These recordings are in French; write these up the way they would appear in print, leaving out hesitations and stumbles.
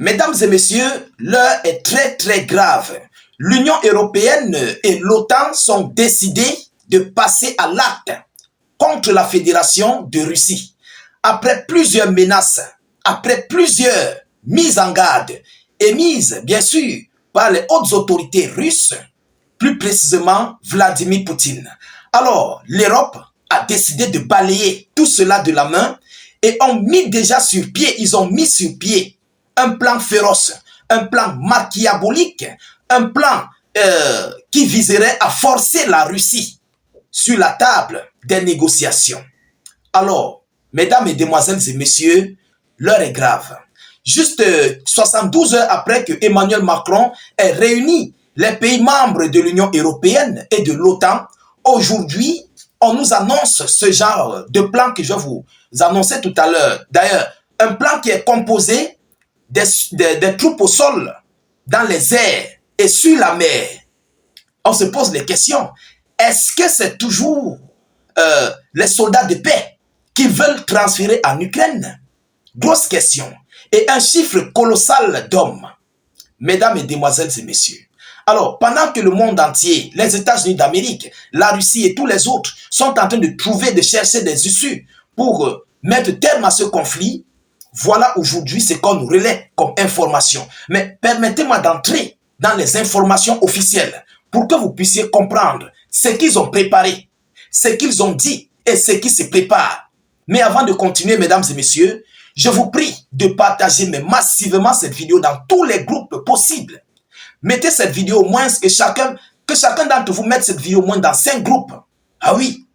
Mesdames et messieurs, l'heure est très grave. L'Union européenne et l'OTAN sont décidés de passer à l'acte contre la Fédération de Russie. Après plusieurs menaces, après plusieurs mises en garde émises bien sûr par les hautes autorités russes, plus précisément Vladimir Poutine. Alors, l'Europe a décidé de balayer tout cela de la main et ont mis déjà sur pied, ils ont mis sur pied un plan féroce, un plan machiavélique, un plan qui viserait à forcer la Russie sur la table des négociations. Alors, mesdames, mesdemoiselles et messieurs, l'heure est grave. Juste 72 heures après que Emmanuel Macron ait réuni les pays membres de l'Union européenne et de l'OTAN, aujourd'hui, on nous annonce ce genre de plan que je vais vous annoncer tout à l'heure. D'ailleurs, un plan qui est composé des troupes au sol, dans les airs et sur la mer. On se pose les questions. Est-ce que c'est toujours les soldats de paix qui veulent transférer en Ukraine? Grosse question. Et un chiffre colossal d'hommes. Mesdames, mesdemoiselles et messieurs. Alors, pendant que le monde entier, les États-Unis d'Amérique, la Russie et tous les autres sont en train de trouver, de chercher des issues pour mettre terme à ce conflit, voilà aujourd'hui ce qu'on nous relaie comme information. Mais permettez-moi d'entrer dans les informations officielles pour que vous puissiez comprendre ce qu'ils ont préparé, ce qu'ils ont dit et ce qui se prépare. Mais avant de continuer, mesdames et messieurs, je vous prie de partager massivement cette vidéo dans tous les groupes possibles. Mettez cette vidéo au moins, que chacun d'entre vous mette cette vidéo au moins dans 5 groupes. Ah oui.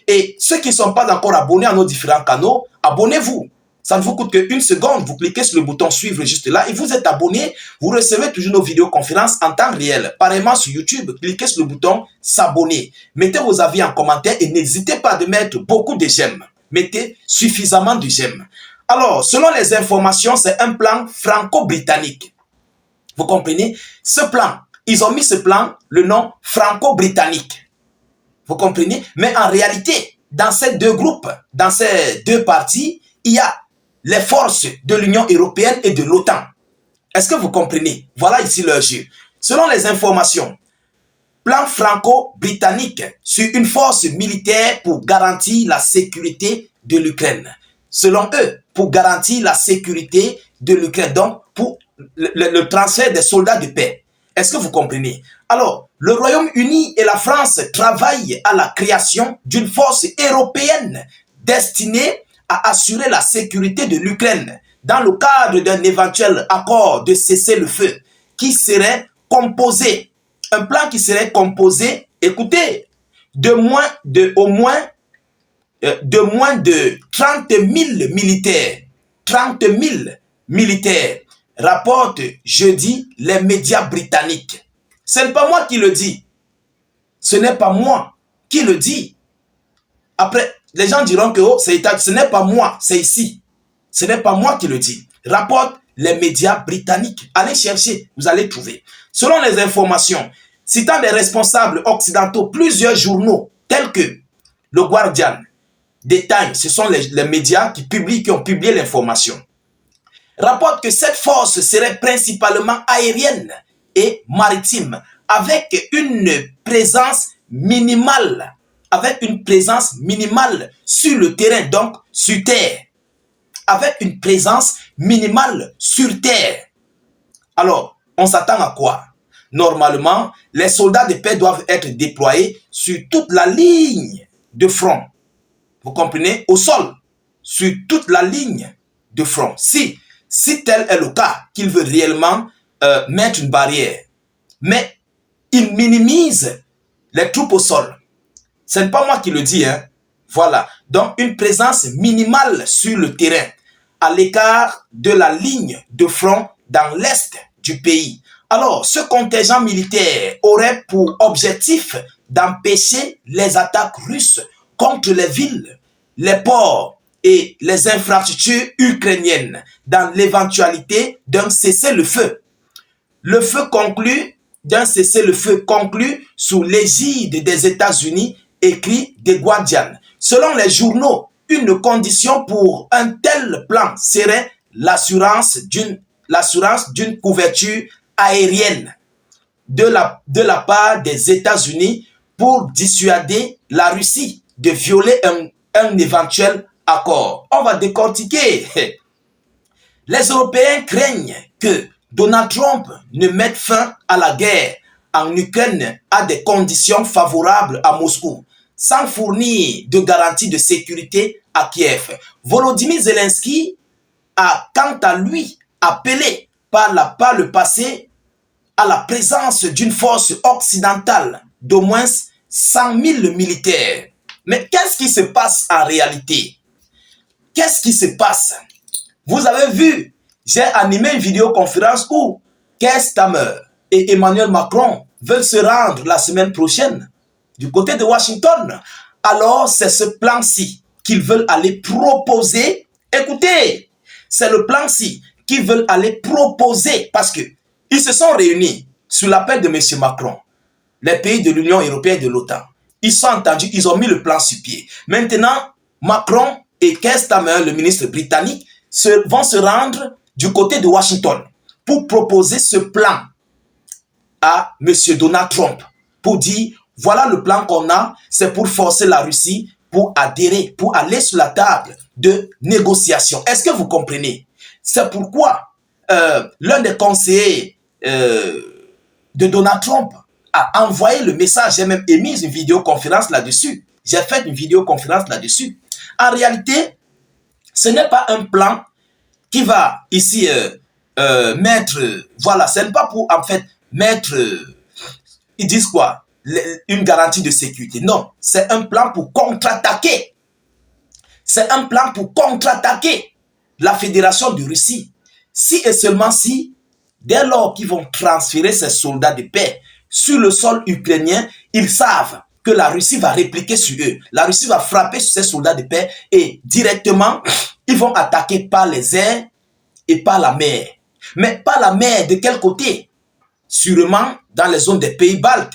Et ceux qui ne sont pas encore abonnés à nos différents canaux, abonnez-vous. Ça ne vous coûte qu'une seconde. Vous cliquez sur le bouton suivre juste là et vous êtes abonné. Vous recevez toujours nos vidéoconférences en temps réel. Pareillement sur YouTube, cliquez sur le bouton s'abonner. Mettez vos avis en commentaire et n'hésitez pas de mettre beaucoup de j'aime. Mettez suffisamment de j'aime. Alors, selon les informations, c'est un plan franco-britannique. Vous comprenez? Ce plan, ils ont mis ce plan, le nom franco-britannique. Vous comprenez? Mais en réalité, dans ces deux groupes, dans ces deux parties, il y a les forces de l'Union européenne et de l'OTAN. Est-ce que vous comprenez? Voilà ici leur jeu. Selon les informations, plan franco-britannique sur une force militaire pour garantir la sécurité de l'Ukraine. Selon eux, pour garantir la sécurité de l'Ukraine, donc pour le transfert des soldats de paix. Est-ce que vous comprenez? Alors, le Royaume-Uni et la France travaillent à la création d'une force européenne destinée à assurer la sécurité de l'Ukraine dans le cadre d'un éventuel accord de cessez-le-feu qui serait composé, un plan qui serait composé, écoutez, au moins de 30 000 militaires. 30 000 militaires, rapportent jeudi les médias britanniques. Ce n'est pas moi qui le dis. Ce n'est pas moi qui le dis. Après, les gens diront que oh, ce n'est pas moi, c'est ici. Ce n'est pas moi qui le dis. Rapportent les médias britanniques. Allez chercher, vous allez trouver. Selon les informations, citant des responsables occidentaux, plusieurs journaux tels que le Guardian, The Times, ce sont les médias qui ont publié l'information, rapportent que cette force serait principalement aérienne et maritime, avec une présence minimale, sur le terrain, donc sur terre, avec une présence minimale sur terre. Alors, on s'attend à quoi? Normalement, les soldats de paix doivent être déployés sur toute la ligne de front. Vous comprenez? Au sol, sur toute la ligne de front. Si tel est le cas, qu'il veut réellement mettre une barrière. Mais il minimise les troupes au sol. Ce n'est pas moi qui le dis, hein. Voilà. Donc, une présence minimale sur le terrain, à l'écart de la ligne de front dans l'est du pays. Alors, ce contingent militaire aurait pour objectif d'empêcher les attaques russes contre les villes, les ports et les infrastructures ukrainiennes dans l'éventualité d'un cessez-le-feu. Le feu conclu d'un cessez-le-feu conclu sous l'égide des États-Unis, écrit The Guardian. Selon les journaux, une condition pour un tel plan serait l'assurance d'une l'assurance d'une couverture aérienne de la part des États-Unis pour dissuader la Russie de violer un éventuel accord. On va décortiquer. Les Européens craignent que Donald Trump ne mette fin à la guerre en Ukraine à des conditions favorables à Moscou, sans fournir de garanties de sécurité à Kiev. Volodymyr Zelensky a, quant à lui, appelé par le passé à la présence d'une force occidentale d'au moins 100 000 militaires. Mais qu'est-ce qui se passe en réalité? Qu'est-ce qui se passe? Vous avez vu, j'ai animé une vidéoconférence où Keir Starmer et Emmanuel Macron veulent se rendre la semaine prochaine du côté de Washington. Alors, c'est ce plan-ci qu'ils veulent aller proposer. Écoutez, c'est le plan-ci qu'ils veulent aller proposer parce que ils se sont réunis sous l'appel de M. Macron, les pays de l'Union européenne et de l'OTAN. Ils sont entendus, ils ont mis le plan sur pied. Maintenant, Macron et Keir Starmer, le ministre britannique, vont se rendre du côté de Washington pour proposer ce plan à M. Donald Trump, pour dire, voilà le plan qu'on a, c'est pour forcer la Russie pour adhérer, pour aller sur la table de négociation. Est-ce que vous comprenez? C'est pourquoi l'un des conseillers de Donald Trump a envoyé le message, j'ai même émis une vidéoconférence là-dessus. J'ai fait une vidéoconférence là-dessus. En réalité, ce n'est pas un plan qui va ici mettre, voilà, ce n'est pas pour en fait mettre, ils disent quoi, une garantie de sécurité. Non, c'est un plan pour contre-attaquer. C'est un plan pour contre-attaquer la Fédération de Russie. Si et seulement si, dès lors qu'ils vont transférer ces soldats de paix sur le sol ukrainien, ils savent que la Russie va répliquer sur eux. La Russie va frapper sur ces soldats de paix et directement, ils vont attaquer par les airs et par la mer. Mais par la mer, de quel côté? Sûrement dans les zones des pays baltes.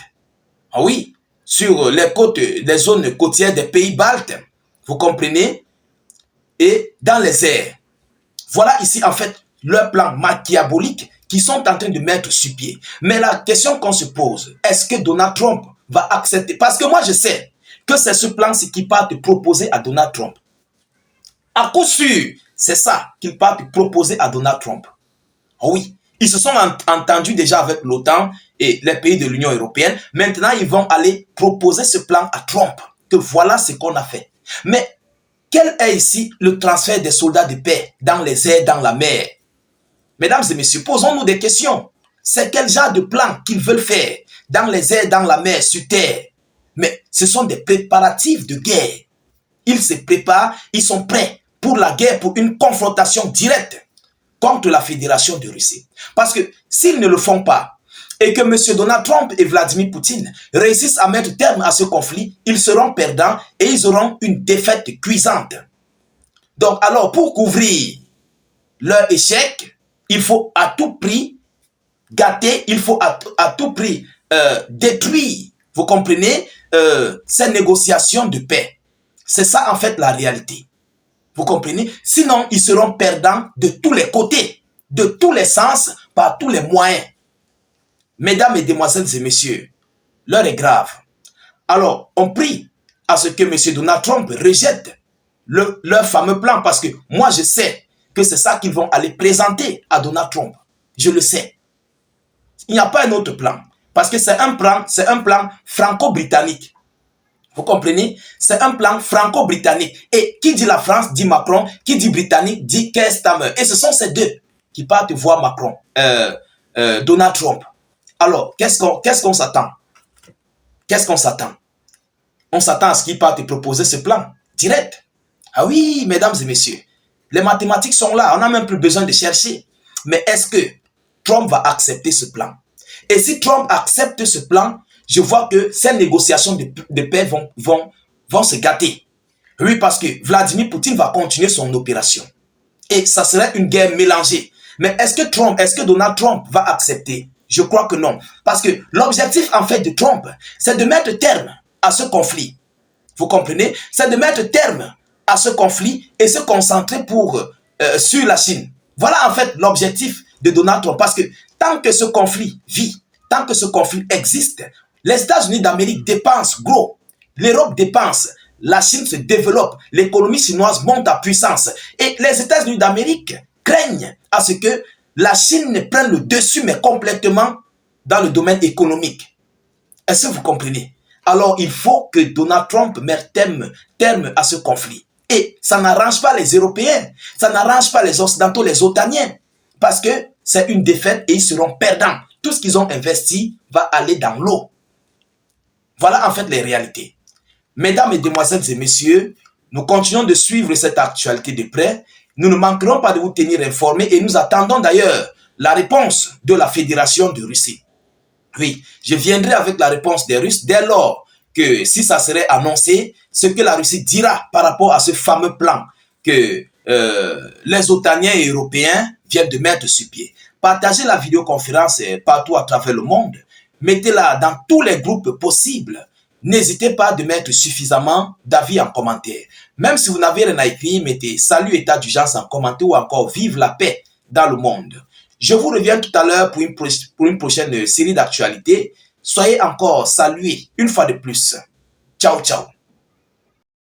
Ah oui, sur les côtes, les zones côtières des pays baltes. Vous comprenez? Et dans les airs. Voilà ici en fait leur plan machiavélique qu'ils sont en train de mettre sur pied. Mais la question qu'on se pose, est-ce que Donald Trump va accepter? Parce que moi je sais que c'est ce plan-ci qu'il part te proposer à Donald Trump. À coup sûr, c'est ça qu'il part te proposer à Donald Trump. Oh oui, ils se sont entendus déjà avec l'OTAN et les pays de l'Union européenne. Maintenant, ils vont aller proposer ce plan à Trump. Que voilà ce qu'on a fait. Mais quel est ici le transfert des soldats de paix dans les airs, dans la mer? Mesdames et messieurs, posons-nous des questions. C'est quel genre de plan qu'ils veulent faire dans les airs, dans la mer, sur terre? Mais ce sont des préparatifs de guerre. Ils se préparent, ils sont prêts pour la guerre, pour une confrontation directe contre la Fédération de Russie. Parce que s'ils ne le font pas, et que M. Donald Trump et Vladimir Poutine réussissent à mettre terme à ce conflit, ils seront perdants et ils auront une défaite cuisante. Donc alors, pour couvrir leur échec, il faut à tout prix gâter, il faut à tout prix détruire, vous comprenez, ces négociations de paix. C'est ça en fait la réalité. Vous comprenez? Sinon, ils seront perdants de tous les côtés, de tous les sens, par tous les moyens. Mesdames, mesdemoiselles et messieurs, l'heure est grave. Alors, on prie à ce que M. Donald Trump rejette leur fameux plan parce que moi, je sais que c'est ça qu'ils vont aller présenter à Donald Trump. Je le sais. Il n'y a pas un autre plan parce que c'est un plan franco-britannique. Vous comprenez? C'est un plan franco-britannique. Et qui dit la France, dit Macron. Qui dit Britannique, dit Keir Starmer. Et ce sont ces deux qui partent voir Macron, Donald Trump. Alors, qu'est-ce qu'on s'attend? Qu'est-ce qu'on s'attend? On s'attend à ce qu'il parte proposer ce plan direct. Ah oui, mesdames et messieurs, les mathématiques sont là. On n'a même plus besoin de chercher. Mais est-ce que Trump va accepter ce plan? Et si Trump accepte ce plan, je vois que ces négociations de paix vont se gâter. Oui, parce que Vladimir Poutine va continuer son opération. Et ça serait une guerre mélangée. Mais est-ce que Donald Trump va accepter? Je crois que non. Parce que l'objectif en fait de Trump, c'est de mettre terme à ce conflit. Vous comprenez? C'est de mettre terme à ce conflit et se concentrer sur la Chine. Voilà en fait l'objectif de Donald Trump. Parce que tant que ce conflit vit, tant que ce conflit existe, les États-Unis d'Amérique dépensent gros. L'Europe dépense. La Chine se développe. L'économie chinoise monte à puissance. Et les États-Unis d'Amérique craignent à ce que la Chine ne prenne le dessus, mais complètement dans le domaine économique. Est-ce que vous comprenez? Alors, il faut que Donald Trump mette terme à ce conflit. Et ça n'arrange pas les Européens, ça n'arrange pas les Occidentaux, les Otaniens, parce que c'est une défaite et ils seront perdants. Tout ce qu'ils ont investi va aller dans l'eau. Voilà en fait les réalités. Mesdames, Mesdemoiselles et Messieurs, nous continuons de suivre cette actualité de près. Nous ne manquerons pas de vous tenir informés et nous attendons d'ailleurs la réponse de la Fédération de Russie. Oui, je viendrai avec la réponse des Russes dès lors que si ça serait annoncé, ce que la Russie dira par rapport à ce fameux plan que les Otaniens et Européens viennent de mettre sur pied. Partagez la vidéoconférence partout à travers le monde. Mettez-la dans tous les groupes possibles. N'hésitez pas à mettre suffisamment d'avis en commentaire. Même si vous n'avez rien à écrire, mettez salut état d'urgence en commentaire ou encore vive la paix dans le monde. Je vous reviens tout à l'heure pour une prochaine série d'actualités. Soyez encore salués une fois de plus. Ciao, ciao.